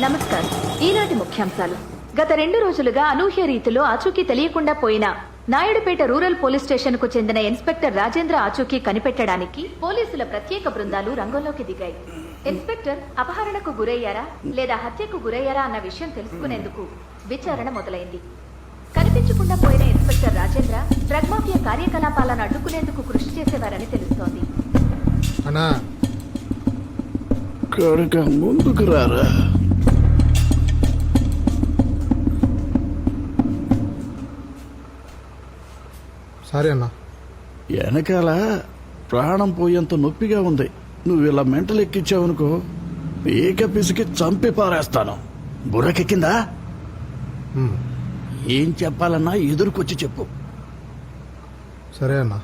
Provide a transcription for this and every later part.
నమస్కారం. ఈనాటి ముఖ్యాంశాలు. గత 2 రోజులుగా అనూహ్య రీతిలో ఆచూకీ తెలియకుండా పోయిన నాయుడుపేట రూరల్ పోలీస్ స్టేషన్ కు చెందిన ఇన్స్పెక్టర్ రాజేంద్ర ఆచూకీ కనిపెట్టడానికి పోలీసుల ప్రత్యేక బృందాలు రంగంలోకి దిగాయి. ఇన్స్పెక్టర్ అపహరణకు గురయ్యారా లేదా హత్యకు గురయ్యారా అన్న విషయం తెలుసుకునేందుకు విచారణ మొదలైంది. కనిపించకుండా పోయిన ఇన్స్పెక్టర్ రాజేంద్ర డ్రగ్ మాఫియా కార్యకలాపాలను అడ్డుకునేందుకు కృషి చేసేవారని తెలుస్తోంది. ముందుకు రారా. సరే అన్న. వెనకాల ప్రాణం పోయేంత నొప్పిగా ఉంది. నువ్వు ఇలా మెంటలు ఎక్కించావనుకో పీక పిసికి చంపి పారేస్తాను. బుర్రకెక్కిందా? ఏం చెప్పాలన్నా ఎదురుకొచ్చి చెప్పు. సరే అన్న.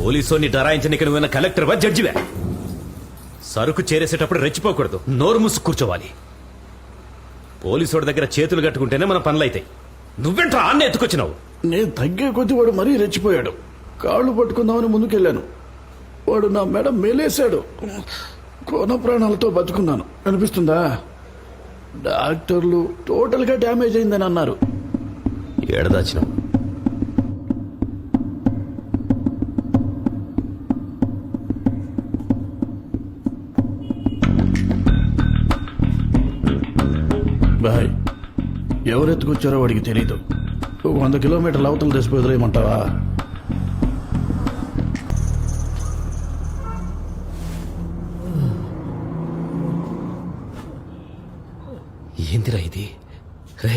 పోలీసుని డరాయించడానికి నువ్వు కలెక్టర్ వా జడ్జివే? సరుకు చేరేసేటప్పుడు రెచ్చిపోకూడదు, నోరు మూసు కూర్చోవాలి. పోలీసుడి దగ్గర చేతులు కట్టుకుంటేనే మన పనులైతాయి. నువ్వెంట్రా ఆన్నే ఎత్తుకొచ్చినావు? నేను తగ్గే కొద్ది వాడు మరీ రెచ్చిపోయాడు. కాళ్ళు పట్టుకుందామని ముందుకెళ్ళాను. వాడు నా మెడ మేలేశాడు. కోన ప్రాణాలతో బతుకున్నాను. అనిపిస్తుందా? డాక్టర్లు టోటల్ గా డ్యామేజ్ అయిందని అన్నారు. ఏడదాచినావు? బాయ్, ఎవరెత్తుకొచ్చారో వాడికి తెలీదు. 100 కిలోమీటర్ల అవతల తెసిపోయి వదిలేయమంటావా? ఏందిరా ఇది? రే,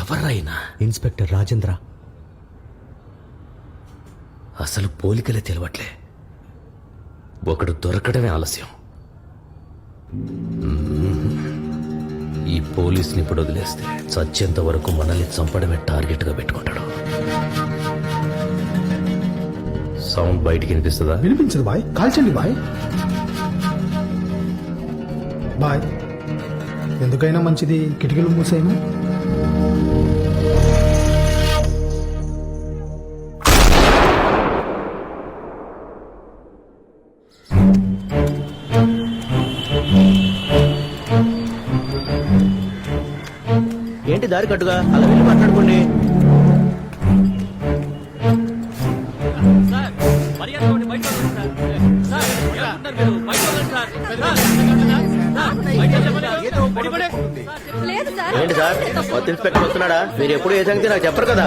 ఎవర్రాయినా? ఇన్స్పెక్టర్ రాజేంద్ర. అసలు పోలికలే తెలవట్లే. ఒకడు దొరకడమే ఆలస్యం. ఈ పోలీసుని ఇప్పుడు వదిలేస్తే చచ్చేంత వరకు మనల్ని చంపడమే టార్గెట్ గా పెట్టుకుంటాడు. సౌండ్ బయటికి వినిపిస్తుందా? వినిపించదు బాయ్. కాల్చండి బాయ్. బాయ్, ఎందుకైనా మంచిది కిటికీలు మూసేయను. ఏంటి దారి కట్టుగా అలా వెళ్ళి మాట్లాడుకోండి. ఏంటి సార్, కొత్త ఇన్స్పెక్టర్ వస్తున్నాడా? మీరు ఎప్పుడు ఏ సంగతి నాకు చెప్పరు కదా.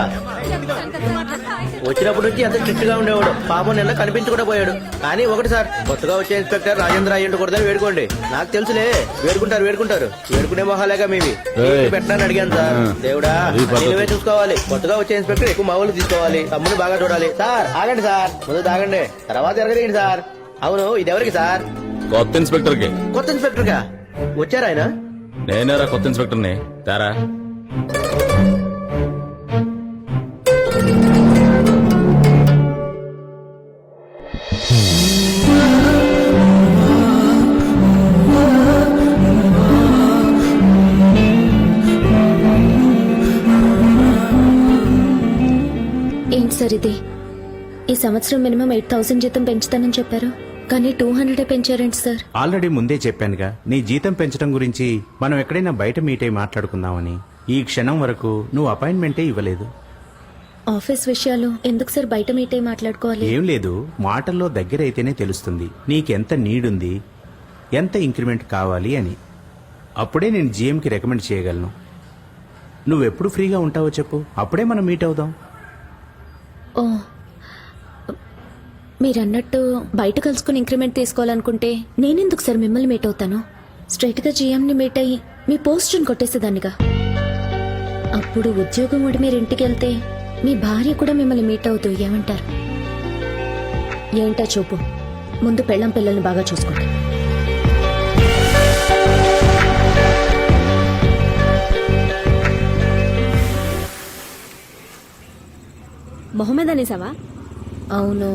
వచ్చినప్పటి నుంచి ఎంత స్ట్రిక్ట్ గా ఉండేవాడు. పాపం నిన్న కనిపించకుండా పోయాడు. కానీ ఒకటి సార్, కొత్తగా వచ్చే ఇన్స్పెక్టర్ రాజేంద్ర అయ్యుండకూడదని వేడుకోండి. నాకు తెలుసులే, వేడుకుంటారు. వేడుకునే మొహాలేగా మీవి. పెట్టాలని అడిగాను సార్. దేవుడా, నువ్వే చూసుకోవాలి. కొత్తగా వచ్చే ఇన్స్పెక్టర్ ఎక్కువ మామూలు తీసుకోవాలి. తమ్ముని బాగా చూడాలి. సార్ ఆగండి సార్, ముందు తాగండి, తర్వాత ఎరగదేయండి సార్. అవును, ఇది ఎవరికి సార్? కొత్త ఇన్స్పెక్టర్ కి. కొత్త ఇన్స్పెక్టర్ గా వచ్చారా ఆయన? నేనేరా కొత్త ఇన్స్పెక్టర్ని. తారా. ఏంటి సార్ ఇది? ఈ సంవత్సరం మినిమం 8,000 జీతం పెంచుతానని చెప్పారు, కానీ 200 పెంచారేంటి సార్? ఆల్రెడీ ముందే చెప్పానుగా, నీ జీతం పెంచడం గురించి మనం ఎక్కడైనా బయట మీట్ అయి మాట్లాడుకుందామని. ఈ క్షణం వరకు నువ్వు అపాయింట్మెంటే ఇవ్వలేదు. ఆఫీస్ విషయాలు ఎందుకు సార్ బయట మీట్ అయి మాట్లాడుకోవాలి? ఏం లేదు, మాటల్లో దగ్గర అయితేనే తెలుస్తుంది నీకెంత నీడుంది, ఎంత ఇంక్రిమెంట్ కావాలి అని. అప్పుడే నేను జీఎంకి రికమెండ్ చేయగలను. నువ్వెప్పుడు ఫ్రీగా ఉంటావో చెప్పు, అప్పుడే మనం మీట్ అవుదాం. ఓ, మీరన్నట్టు బయట కలుసుకుని ఇంక్రిమెంట్ తీసుకోవాలనుకుంటే నేనెందుకు సార్ మిమ్మల్ని మీట్ అవుతాను? స్ట్రైట్ గా జీఎంని మీట్ అయ్యి మీ పోస్టును కొట్టేసేదాన్నిగా. అప్పుడు ఉద్యోగం ఊడి మీరు ఇంటికి వెళ్తే మీ భార్య కూడా మిమ్మల్ని మీట్ అవుతూ ఏమంటారు? ఏంటో చూపు, ముందు పెళ్ళం పిల్లల్ని బాగా చూసుకోండి. మొహమ్మద్ అనేసావా? అవును.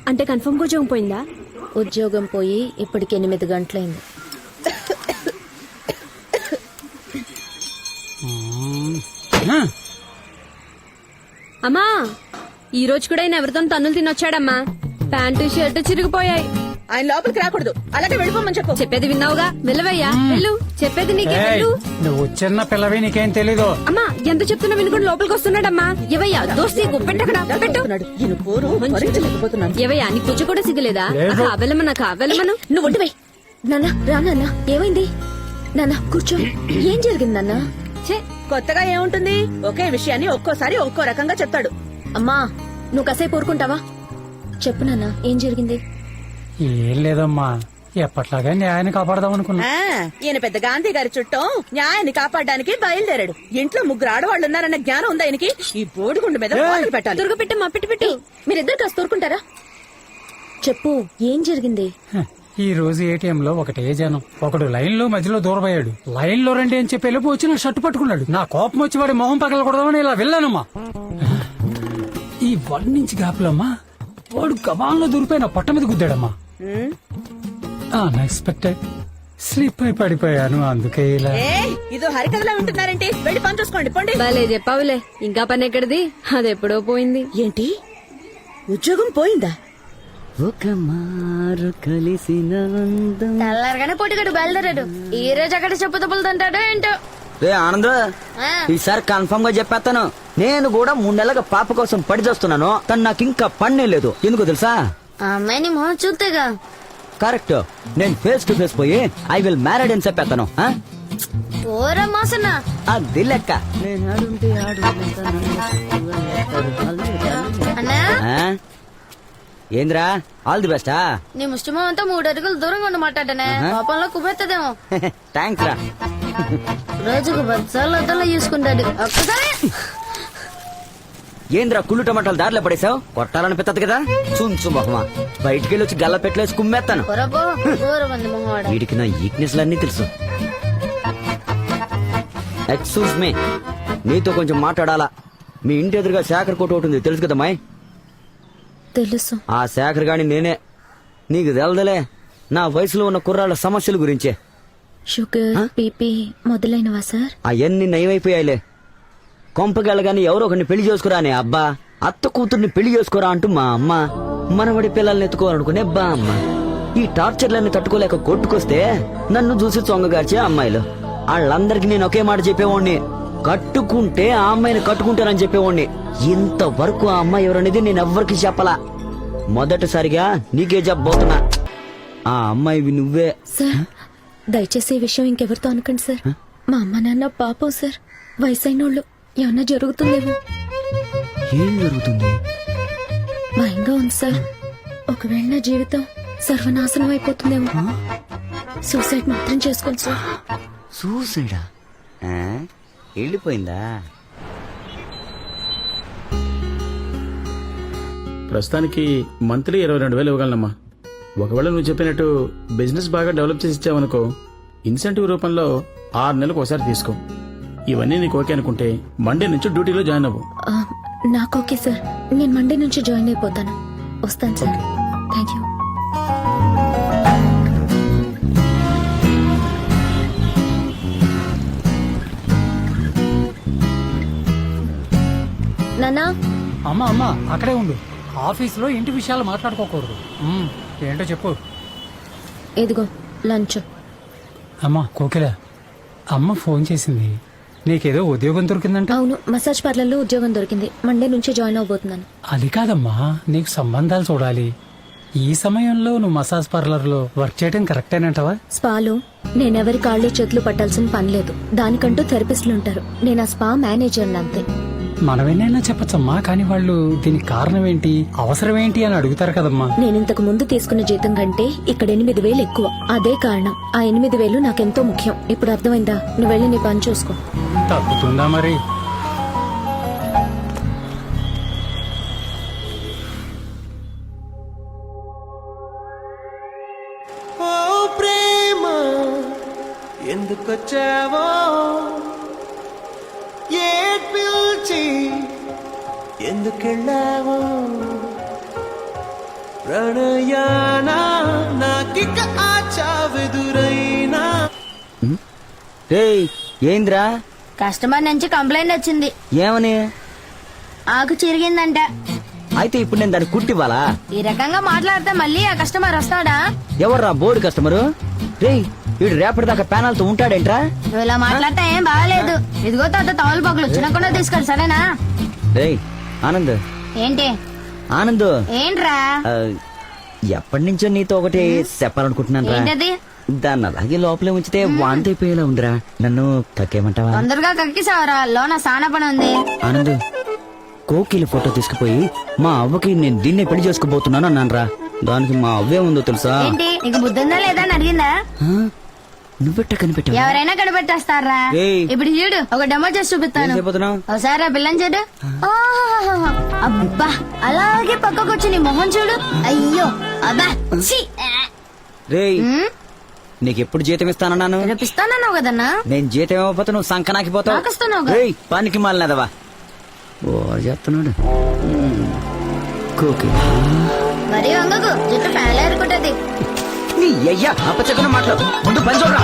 అంటే కన్ఫర్మ్ గా ఉద్యోగం పోయిందా? ఉద్యోగం పోయి ఇప్పటికి 8 గంటలైంది. అమ్మా ఈ రోజు కూడా ఆయన ఎవరితో తన్నులు తినొచ్చాడమ్మా. Pant shirt చిరిగిపోయాయి. ఆయన లోపలికి రాకూడదు, అలాగే వెళ్ళిపోమని చెప్పు. చెప్పేది విన్నావుగా, వెళ్ళవయ్యా వెళ్ళు. చెప్పేది నీకే వెళ్ళు. నువ్వు చిన్న పిల్లవి, నీకేం తెలీదు. అమ్మా ఎంత చెప్తున్నా వినుకుని లోపలికి వస్తున్నాడమ్మా. ఎవయ్యా దోస్తి పెట్టకడా పెట్టు. ఈయన పోరు భరించలేకపోతున్నాను. ఎవయ్యా నీ కూర్చో కూడా సిగ్గులేదా? కావాలమన్నా కావాలమను. నువ్వు ఒంటివై. నాన్న రా నాన్న. ఏమైంది నాన్న? కూర్చో. ఏం జరిగింది నాన్న? ఛే, కొత్తగా ఏముంటుంది? ఒకే విషయాన్ని ఒక్కోసారి ఒక్కో రకంగా చెప్తాడు. అమ్మా నువ్వు కాసేపు ఊరుకుంటావా? చెప్పు నాన్న, ఏం జరిగింది? ఏం లేదమ్మా, ఎప్పట్లాగా న్యాయాన్ని కాపాడదాం అనుకున్నా. ఈయన పెద్ద గాంధీ గారి చుట్టం న్యాయాన్ని కాపాడడానికి బయలుదేరాడు. ఇంట్లో 3 ఆడవాళ్ళు ఉన్నారన్న జ్ఞానం ఉందా ఆయనకి? ఈ బోడిగుండు మీద వాతలు పెట్టాలి. తురుగు పెట్టమ్మా, పెట్టు. మీరిద్దరు కాస్త ఊరుకుంటారా? చెప్పు, ఏం జరిగింది? ఈ రోజు ఏటీఎం లో ఒకటే జనం. ఒకడు లైన్ లో మధ్యలో దూరపోయాడు. లైన్ లో రండి అని చెప్పి వెళ్ళిపో వచ్చి నా షర్టు పట్టుకున్నాడు. నా కోపం వచ్చి వాడి మొహం పగలకూడదామని ఇలా వెళ్ళానమ్మా. ఈ 1 ఇంచ్ గ్యాప్లమ్మా వాడు గబాల్లో దూరిపోయి నా పొట్ట మీద గుద్దాడమ్మా. అన్ఎక్స్పెక్టెడ్ స్లిప్ అయి పడిపోయాను, అందుకే ఇలా. ఇదో హరికథలా ఉంటున్నారేంటి? వెళ్ళి పని చూసుకోండి, పోండి. భలే చెప్పావులే. ఇంకా పని ఎక్కడిది? అదెప్పుడో పోయింది. ఏంటి, ఉద్యోగం పోయిందా? ఒక మారు కలిసిన తెల్లారగానే పొట్టిగడు బయలుదేరాడు. ఈ రోజు అక్కడ చెప్పు తప్పులు తింటాడో ఏంటో. రే ఆనంద్, ఈసారి కన్ఫర్మ్ గా చెప్పేస్తాను. నేను కూడా 3 నెలలుగా పాప కోసం పడి చేస్తున్నాను. తను నాకు ఇంకా పన్నే లేదు. ఎందుకో తెలుసా? అమ్మాయిని మొహం చూస్తేగా. కరెక్ట్. నేను ఫేస్ టు ఫేస్ పోయి ఐ విల్ మ్యారీడ్ అని చెప్పేస్తాను. ఓరమ్మాసన్నా అది లెక్క. అన్నా ఏంద్రా, ఆల్ ది బెస్టా? నీ ముష్టిమంతా 3 అడుగులు దూరంగా ఉండి మాట్లాడనే. పాపంలో కుబెత్తదేమో. థ్యాంక్స్ రా. రోజుకు 10 సార్లు అద్దంలో చూసుకుంటాడు. ఒక్కసారి ఏంద్రా కుళ్ళు టమాటాలు దారిలో పడేసావు? కొట్టాలనిపిస్తుంది కదా. చుంచు మొహమా, బయటికి వెళ్ళి వచ్చి గల్ల పెట్టలేసి కుమ్మేస్తాను. వీడికి నా వీక్నెస్ లన్నీ తెలుసు. ఎక్స్క్యూజ్ మీ, నీతో కొంచెం మాట్లాడాలా. మీ ఇంటి ఎదురుగా శేఖర్ కోట ఒకటి ఉంది, తెలుసు కదా మాయ్? తెలుసు. ఆ శేఖర్ గాని నేనే. నీకు తెలదలే నా వయసులో ఉన్న కుర్రాళ్ళ సమస్యల గురించే. షుగర్, బీపీ మొదలైనవా సార్? అవన్నీ నయమైపోయాయిలే. కొంపకెళ్ళగాని ఎవరో ఒకరిని పెళ్లి చేసుకురా అనే అబ్బా, అత్త కూతుర్ని పెళ్లి చేసుకోరా అంటూ మా అమ్మ, మనవడి పిల్లల్ని ఎత్తుకోవాలనుకునే బా అమ్మ. ఈ టార్చర్లన్నీ తట్టుకోలేక కొట్టుకొస్తే నన్ను చూసి చొంగగార్చే అమ్మాయిలు. వాళ్ళందరికీ నేను ఒకే మాట చెప్పేవాడిని, కట్టుకుంటే ఆ అమ్మాయిని కట్టుకుంటానని చెప్పేవాడిని. ఇంతవరకు ఆ అమ్మాయి ఎవరనేది నేను ఎవ్వరికి చెప్పలా. మొదటిసారిగా నీకే చెప్పబోతున్నా. ఆ అమ్మాయివి నువ్వే. సార్ దయచేసి ఈ విషయం ఇంకెవరితో అనకండి సార్. మా అమ్మ నాన్న పాపం సార్, వయసైనోళ్ళు. ఏమన్నా జరుగుతుందేమో. ఏం జరుగుతుంది? భయంగా ఉంది సార్. ఒకవేళ నా జీవితం సర్వనాశనం అయిపోతుందేమో. సూసైడ్ మాత్రం చేసుకోండి సార్. సూసైడా? వెళ్ళిపోయిందా? ప్రస్తుతానికి మంత్లీ 22,000 ఇవ్వగలనమ్మా. ఒకవేళ నువ్వు చెప్పినట్టు బిజినెస్ బాగా డెవలప్ చేసి ఇచ్చావనుకో, ఇన్సెంటివ్ రూపంలో 6 నెలలకు ఒకసారి తీసుకో. ఇవన్నీ నీకు ఓకే అనుకుంటే మండే నుంచి డ్యూటీలో జాయిన్ అవ్వు. నాకు ఓకే సార్. నేను మండే నుంచి జాయిన్ అయిపోతాను. వస్తాను సార్. Thank you. నానా. అమ్మా అమ్మా అక్కడే ఉండు. ఆఫీసులో ఇంటి విషయాలు మాట్లాడుకోకూడదు. ఏంటో చెప్పు. ఇదిగో లంచ్. అమ్మా కోకిల, అమ్మ ఫోన్ చేసింది. నీకేదో ఉద్యోగం దొరికిందంట. అవును, మసాజ్ పార్లర్ లో ఉద్యోగం దొరికింది. మండే నుంచి జాయిన్ అవబోతున్నాను. అది కాదమ్మా, నీకు సంబంధాలు చూడాలి. ఈ సమయంలో నువ్వు మసాజ్ పార్లర్ లో వర్క్ చేయడం కరెక్టేనంటావా? స్పాలో నేనెవరి కాళ్ళు చేతులు పట్టాల్సిన పని లేదు. దానికంటూ థెరపిస్టులు ఉంటారు. నేను ఆ స్పా మేనేజర్ అంతే. మనమేనైనా చెప్పచ్చమ్మా, కానీ వాళ్ళు దీనికి కారణం ఏంటి, అవసరం ఏంటి అని అడుగుతారు కదమ్మా. నేను ఇంతకు ముందు తీసుకున్న జీతం కంటే ఇక్కడ 8,000 ఎక్కువ. అదే కారణం. ఆ 8,000 నాకెంతో ముఖ్యం. ఇప్పుడు అర్థమైందా? నువ్వు వెళ్ళి నీ పని చూసుకో. తగ్గుతుందా మరి? ఓ ప్రేమ ఎందుకొచ్చావో, ఏడ్పిల్చి ఎందుకెళ్ళావో, ప్రణయానా రేయ్ ఏంద్రా కస్టమర్ నుంచి కంప్లైంట్ వచ్చింది. ఏమని? ఆకు చిరిగిందంట. అయితే ఇప్పుడు నేను దాన్ని కుట్టివ్వాలా? ఈ రకంగా మాట్లాడితే మళ్ళీ ఆ కస్టమర్ వస్తాడా? ఎవర్రా బోర్డు కస్టమరు? రేయ్ వీడు రేపటిదాకా ప్యానల్తో ఉంటాడేంట్రా? నువ్వు ఇలా మాట్లాడితే ఏం బాగాలేదు. ఇదిగో తాత తవలు పగులు చిన్నకుండా తీసుకెళ్ళి సరేనా? రేయ్ ఆనంద్. ఏంటి ఆనంద్ ఏంట్రా? ఎప్పటి నుంచో నీతో ఒకటి చెప్పాలనుకుంటున్నాను రా. ఏంటది? దాన్ని అలాగే లోపలే ఉంచితే వాంతి అయిపోయేలా ఉందిరా. నన్ను కక్కేమంటావా? తొందరగా కక్కిసావరా, లోన సాన పని ఉంది. ఆనంద్ కోకిల ఫోటో తీసుకుపోయి మా అవ్వకి నేను దీన్నే పెళ్లి చేసుకోబోతున్నాను అన్నాను రా. దానికి మా అవ్వే ఉందో తెలుసా? ఏంటి నీకు బుద్ధుందా లేదా అని అడిగిందా? నువ్వెట్ట కనిపెట్టావు? ఎవరైనా కనిపెట్టేస్తారా? ఏయ్. ఇప్పుడు చూడు ఒక డెమో చేసి చూపిస్తాను. ఏం చెప్పబోతున్నావ్? ఒకసారి ఆ పిల్లని చూడు. ఆహాహాహా. అబ్బా అలాగే పక్కకు వచ్చి నీ మొహం చూడు. అయ్యో అబ్బా ఛీ. రేయ్ నీకెప్పుడు జీతం ఇస్తానన్నాను? రేపిస్తానన్నావు కదన్నా. నేను జీతం ఇవ్వకపోతే నువ్వు సంకనాకిపోతావు. నాకిస్తున్నావుగా. రేయ్ పానికి మాలినదవా ఓ చెప్తున్నాడు. కోకి మరి వంగకు జుట్టు ఫ్యాన్ ఏరుకుంటది. నీ అయ్యా అప్పచెక్కన మాట్లాడు. ముందు పని చూడరా.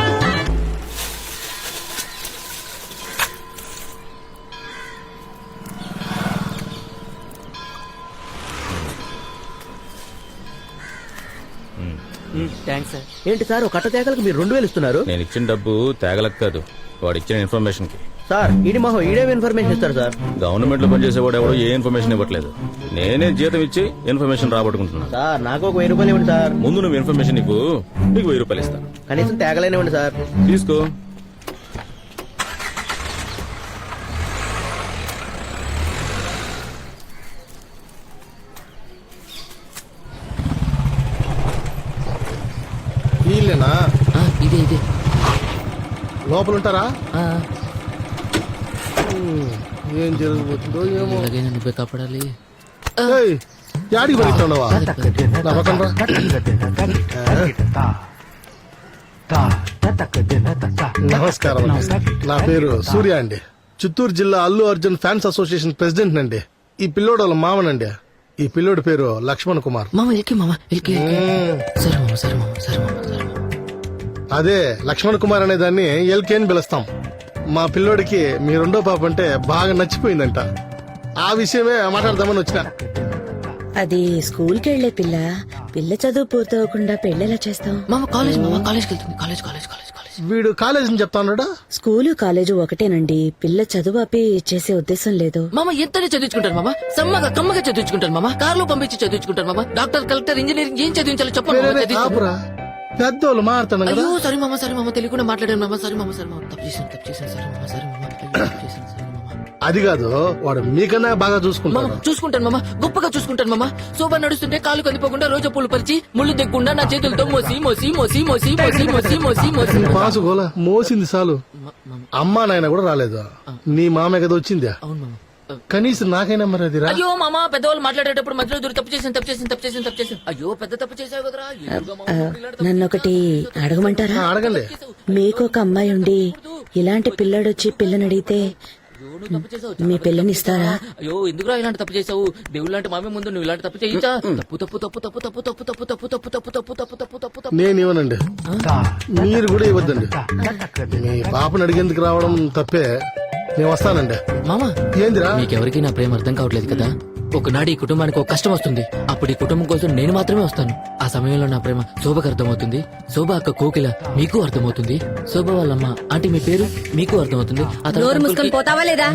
ఏంటి సార్ ఒక కట్ట తేగలకు మీరు 2000 ఇస్తున్నారు? నేను ఇచ్చిన డబ్బు తేగలకు కాదు, వాడు ఇచ్చిన ఇన్ఫర్మేషన్ కి. సార్ ఈడి మొహం ఈడేమి ఇన్ఫర్మేషన్ ఇస్తారు సార్? గవర్నమెంట్ లో పనిచేసేవాడు ఎవడో ఏ ఇన్ఫర్మేషన్ ఇవ్వట్లేదు. నేనే జీతం ఇచ్చి ఇన్ఫర్మేషన్ రాబట్టుకుంటున్నాను. సార్ నాకు ఒక 1000 రూపాయలు ఇవ్వండి సార్. ముందు నువ్వు ఇన్ఫర్మేషన్ నీకు 1000 రూపాయలు ఇస్తాను. కనీసం తేగలేనివ్వండి సార్. తీసుకో. వీళ్ళేనా? ఇదే ఇదే లోపల ఉంటారా? ఏం జరగబోతుందో ఏమో. నువ్వే కాపాడాలి. ఏయ్, యాడికి పెరుగుతున్నావా? నా పక్కన రా. నమస్కారం అండి. నా పేరు సూర్య అండి. చిత్తూరు జిల్లా Allu Arjun fans association president అండి. ఈ పిల్లోడు వాళ్ళ మామనండి. ఈ పిల్లోడి పేరు లక్ష్మణ్ కుమార్. అదే లక్ష్మణ్ కుమార్ అనే దాన్ని ఎల్కే అని పిలుస్తాం. మా పిల్లోడికి మీ రెండో పాప అంటే బాగా నచ్చిపోయిందంట. ఆ విషయమే మాట్లాడదామని వచ్చిన. అది స్కూల్ కి వెళ్లే పిల్ల. పిల్ల చదువు పూర్తవకుండా పెళ్లిలా చేస్తాం. వీడు కాలేజ్ అని చెప్తా ఉన్నాడా? స్కూలు కాలేజు ఒకటేనండి. పిల్ల చదువు ఆపి చేసే ఉద్దేశం లేదు. మామ ఎంతనే చదివించుకుంటారు మామ. సమ్మగా కమ్మగా చదివించుకుంటారు మామ. కారులో పంపించి చదివించుకుంటారు మామ. డాక్టర్, కలెక్టర్, ఇంజనీరింగ్ ఏం చదివించాలో చెప్పండి. ఆపురా, పెద్దోళ్ళు మారుతాను కదా. అయ్యో సరే మామ, సరే మామ, తెలియకుండా మాట్లాడాను మామ. సరే మామ, సరే మామ, తప్పు చేశాను సరే మామ, సరే మామ, తప్పు చేశాను సరే మామ. అది కాదు, వాడు మీకన్నా బాగా మామ చూసుకుంటాడు. చూసుకుంటాను మామ, గొప్పగా చూసుకుంటాను మామ. శోభ నడుస్తుంటే కాలు కదిపోకుండా రోజు పూలు పరిచి ముళ్ళు దిగకుండా నా చేతులతో మోసి మోసి మోసి మోసి మోసి మోసి మోసి మోసి పాసు గోల మోసింది చాలు. అమ్మా నాయన కూడా రాలేదు. నీ మామే కదా వచ్చిందా? అవును మామ. కనీసం నాకైనా మరి అది రా. అయ్యో మామ, పెద్దవాళ్ళు మాట్లాడేటప్పుడు మధ్యలో దూరి తప్పు చేసాను. అయ్యో పెద్ద తప్పు చేసావు కదరా. ఎందుకురా మామ, ఇలాంటి తప్పు నన్నొకటి అడగమంటారా? అడగండి. మీకు ఒక అమ్మాయి ఉండి ఇలాంటి పిల్లడొచ్చి పిల్లని అడిగితే మీ పిల్లని ఇస్తారా? అయ్యో ఎందుకురా ఇలాంటి తప్పు చేసావు? దేవుడు లాంటి మామే ముందు నువ్వు ఇలాంటి తప్పు చేయించా? తప్పు తప్పు తప్పు తప్పు తప్పు తప్పు తప్పు తప్పు తప్పు తప్పు తప్పు తప్పు తప్పు తప్పు తప్పు. నేను ఇవ్వనండి, మీరు కూడా ఇవ్వద్దండి. మీ పాపను అడిగేందుకు రావడం తప్పే. నేను వస్తానండి. మామా ఏందిరా? మీకెవరికి నా ప్రేమ అర్థం కావట్లేదు కదా. ఒకనాడు ఈ కుటుంబానికి ఒక కష్టం వస్తుంది. అప్పుడు ఈ కుటుంబం కోసం నేను మాత్రమే వస్తాను. ఆ సమయంలో నా ప్రేమ శోభకు అర్థమవుతుంది. శోభ అక్క కోకిల మీకు అర్థమవుతుంది. శోభ వాళ్ళమ్మ ఆంటీ మీ పేరు మీకు అర్థమవుతుంది. నోరు మూసుకొని పోతావా లేదా?